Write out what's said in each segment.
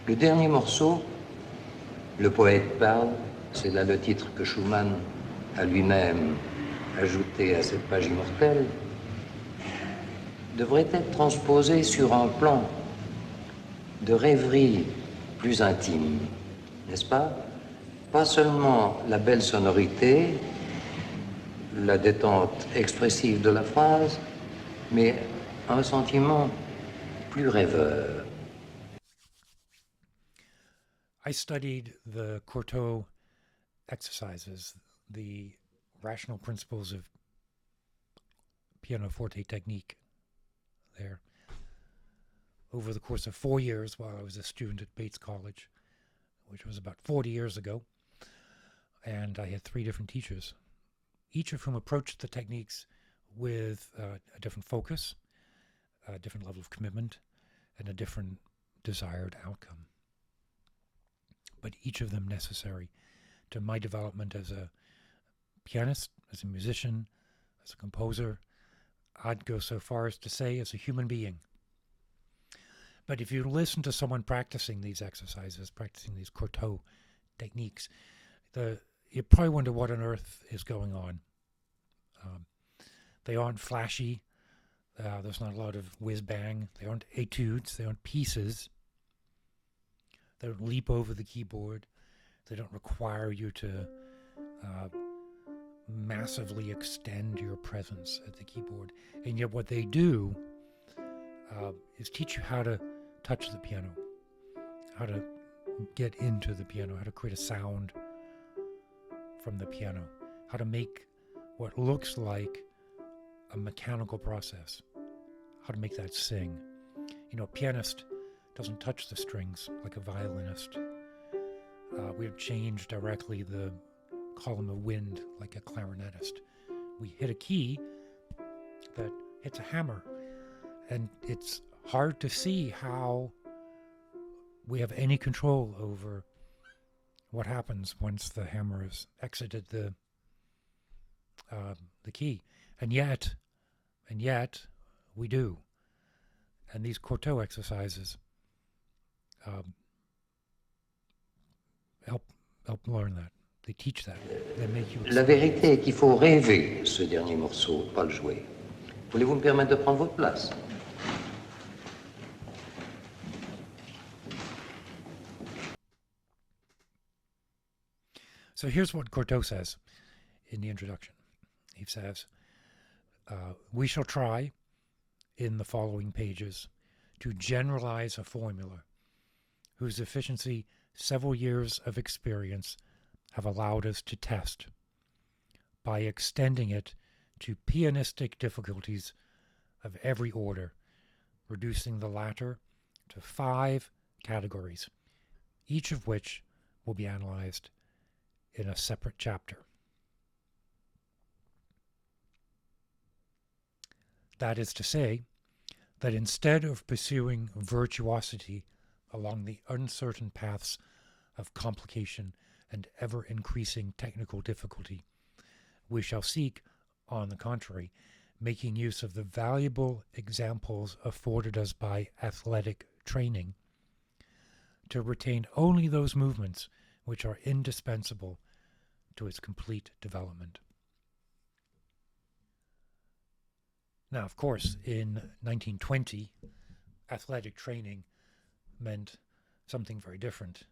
Le dernier morceau, le poète parle, c'est là le titre que Schumann a lui-même ajouté à cette page immortelle, devrait être transposé sur un plan de rêverie plus intime, n'est-ce pas? Pas seulement la belle sonorité, la détente expressive de la phrase, mais un sentiment plus rêveur. I studied the Cortot exercises, the rational principles of pianoforte technique there over the course of 4 years while I was a student at Bates College, which was about 40 years ago. And I had 3 different teachers, each of whom approached the techniques with a different focus, a different level of commitment, and a different desired outcome. But each of them necessary to my development as a pianist, as a musician, as a composer. I'd go so far as to say as a human being. But if you listen to someone practicing these exercises, practicing these Cortot techniques, you probably wonder what on earth is going on. They aren't flashy. There's not a lot of whiz-bang. They aren't etudes. They aren't pieces. They don't leap over the keyboard. They don't require you to massively extend your presence at the keyboard. And yet what they do is teach you how to touch the piano, how to get into the piano, how to create a sound from the piano, how to make what looks like a mechanical process, how to make that sing. You know, a pianist doesn't touch the strings like a violinist. We don't change directly the column of wind like a clarinetist. We hit a key that hits a hammer, and it's hard to see how we have any control over what happens once the hammer has exited the key, and yet we do. And these Cortot exercises help learn that. They teach that. They make you experience. La vérité est qu'il faut rêver ce dernier morceau, pas le jouer. Voulez-vous me permettre de prendre votre place? So here's what Cortot says in the introduction. He says, we shall try in the following pages to generalize a formula whose efficiency several years of experience have allowed us to test by extending it to pianistic difficulties of every order, reducing the latter to 5 categories, each of which will be analyzed in a separate chapter. That is to say, that instead of pursuing virtuosity along the uncertain paths of complication and ever-increasing technical difficulty, we shall seek, on the contrary, making use of the valuable examples afforded us by athletic training, to retain only those movements which are indispensable to its complete development. Now, of course, in 1920, athletic training meant something very different.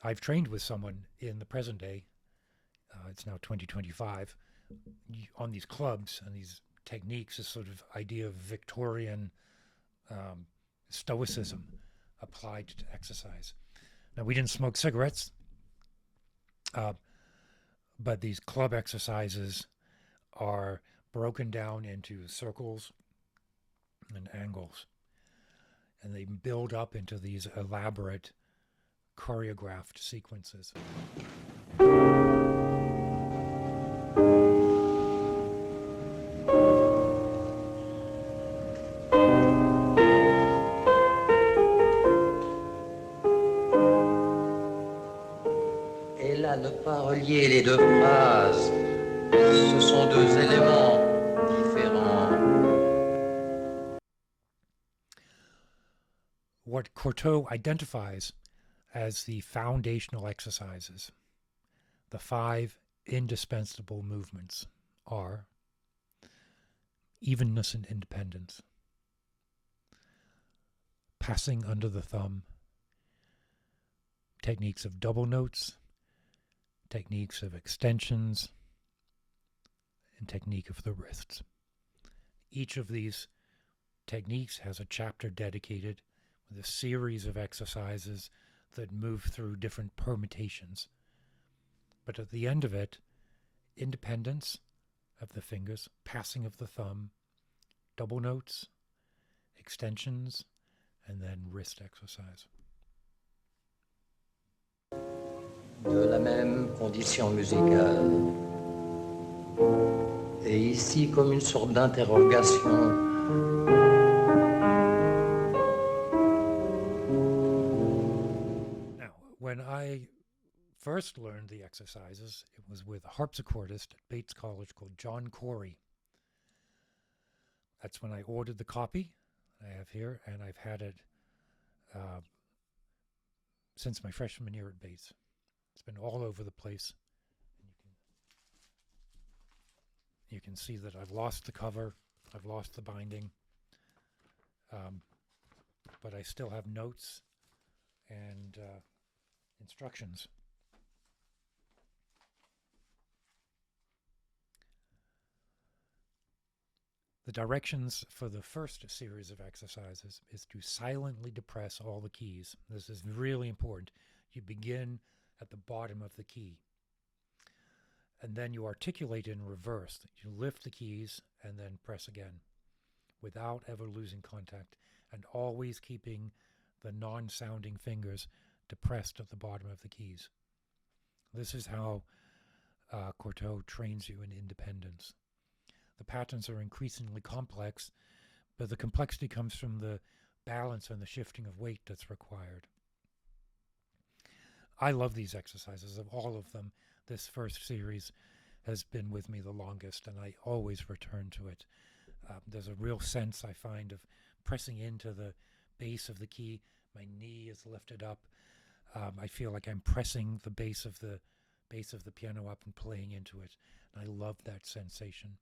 I've trained with someone in the present day, it's now 2025, on these clubs and these techniques, this sort of idea of Victorian stoicism applied to exercise. Now, we didn't smoke cigarettes, but these club exercises are broken down into circles and angles, and they build up into these elaborate choreographed sequences. Et là, ne pas relier les deux phrases. Ce sont deux éléments différents. what Cortot identifies as the foundational exercises, the 5 indispensable movements, are evenness and independence, passing under the thumb, techniques of double notes, techniques of extensions, and technique of the wrists. Each of these techniques has a chapter dedicated with a series of exercises that move through different permutations. But at the end of it, independence of the fingers, passing of the thumb, double notes, extensions, and then wrist exercise. De la même condition musicale. Et ici, comme une sorte d'interrogation. Now, when I first learned the exercises, it was with a harpsichordist at Bates College called John Corey. That's when I ordered the copy I have here, and I've had it since my freshman year at Bates. It's been all over the place. You can see that I've lost the cover, I've lost the binding, but I still have notes and instructions. The directions for the first series of exercises is to silently depress all the keys. This is really important. You begin at the bottom of the key, and then you articulate in reverse. You lift the keys and then press again without ever losing contact, and always keeping the non-sounding fingers depressed at the bottom of the keys. This is how Cortot trains you in independence. The patterns are increasingly complex, but the complexity comes from the balance and the shifting of weight that's required. I love these exercises. Of all of them, this first series has been with me the longest, and I always return to it. There's a real sense, I find, of pressing into the base of the key. My knee is lifted up. I feel like I'm pressing the base of the piano up and playing into it. And I love that sensation.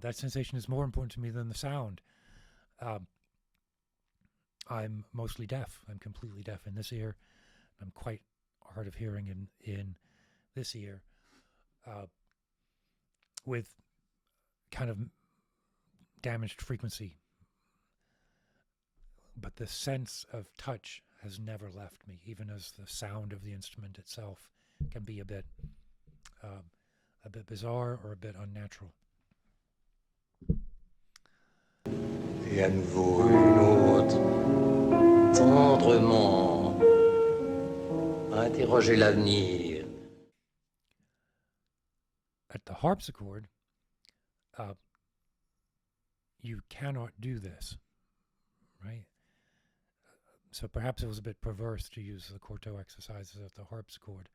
That sensation is more important to me than the sound. I'm mostly deaf. I'm completely deaf in this ear. I'm quite hard of hearing in this ear, with kind of damaged frequency. But the sense of touch has never left me, even as the sound of the instrument itself can be a bit bizarre or a bit unnatural. Et à nouveau une autre, tendrement, interroger l'avenir. At the harpsichord, you cannot do this, right? So perhaps it was a bit perverse to use the Cortot exercises at the harpsichord,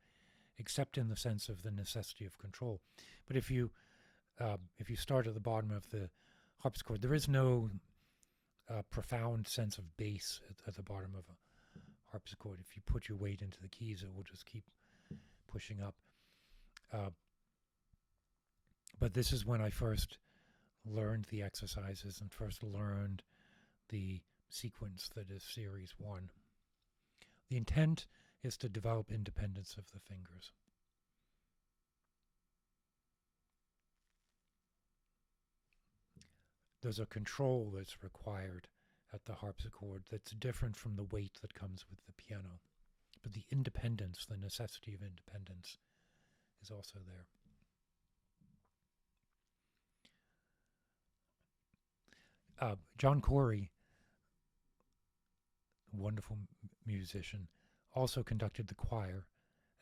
except in the sense of the necessity of control. But if you start at the bottom of the harpsichord, there is no profound sense of bass at the bottom of a harpsichord. If you put your weight into the keys, it will just keep pushing up. But this is when I first learned the exercises and first learned the sequence that is Series 1. The intent is to develop independence of the fingers. There's a control that's required at the harpsichord that's different from the weight that comes with the piano. But the independence, the necessity of independence, is also there. John Corey, a wonderful musician, also conducted the choir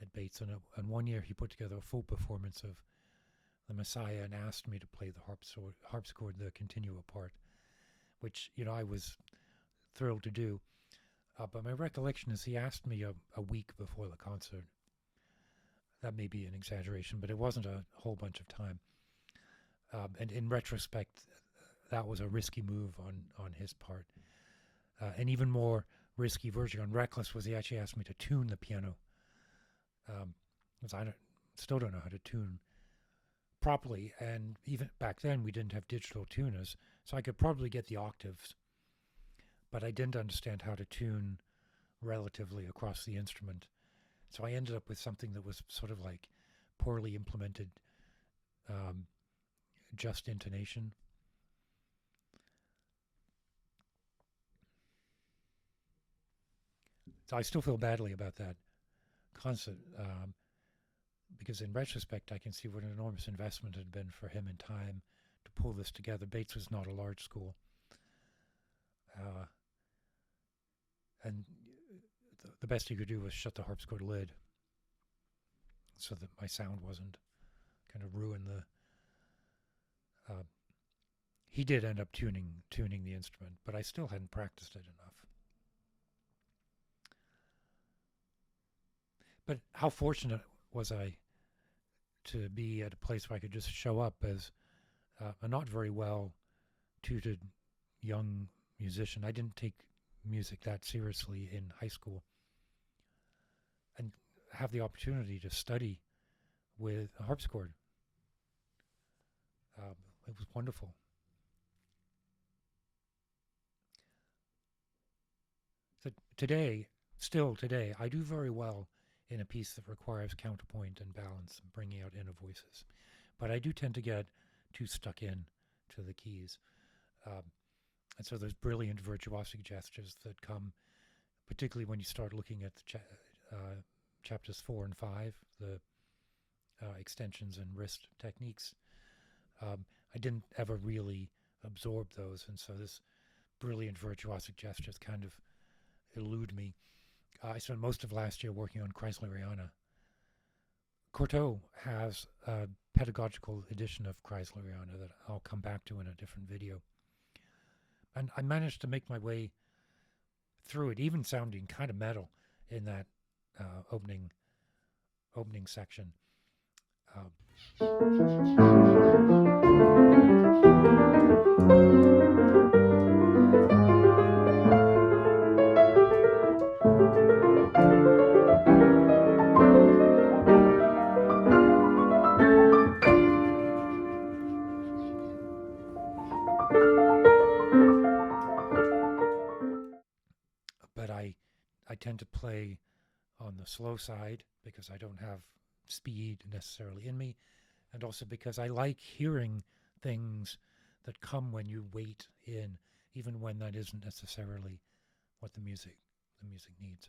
at Bates, and one year he put together a full performance of the Messiah and asked me to play the harpsichord, the continuo part, which, I was thrilled to do. But my recollection is he asked me a week before the concert. That may be an exaggeration, but it wasn't a whole bunch of time. And in retrospect, that was a risky move on his part. An even more risky version on Reckless was he actually asked me to tune the piano. Because I still don't know how to tune properly, and even back then we didn't have digital tuners, so I could probably get the octaves, but I didn't understand how to tune relatively across the instrument. So I ended up with something that was sort of like poorly implemented just intonation. So I still feel badly about that concert, because in retrospect I can see what an enormous investment had been for him in time to pull this together. Bates was not a large school. And the best he could do was shut the harpsichord lid so that my sound wasn't kind of ruin the. He did end up tuning the instrument, but I still hadn't practiced it enough. But how fortunate was I to be at a place where I could just show up as a not very well tutored young musician. I didn't take music that seriously in high school, and have the opportunity to study with a harpsichord. It was wonderful. So still today, I do very well in a piece that requires counterpoint and balance and bringing out inner voices. But I do tend to get too stuck in to the keys. And so there's brilliant virtuosic gestures that come, particularly when you start looking at the chapters 4 and 5, the extensions and wrist techniques. I didn't ever really absorb those, and so this brilliant virtuosic gestures kind of elude me. I spent most of last year working on Chrysleriana. Cortot has a pedagogical edition of Chrysleriana that I'll come back to in a different video. And I managed to make my way through it, even sounding kind of metal in that opening section. But I tend to play on the slow side because I don't have speed necessarily in me, and also because I like hearing things that come when you wait in, even when that isn't necessarily what the music needs.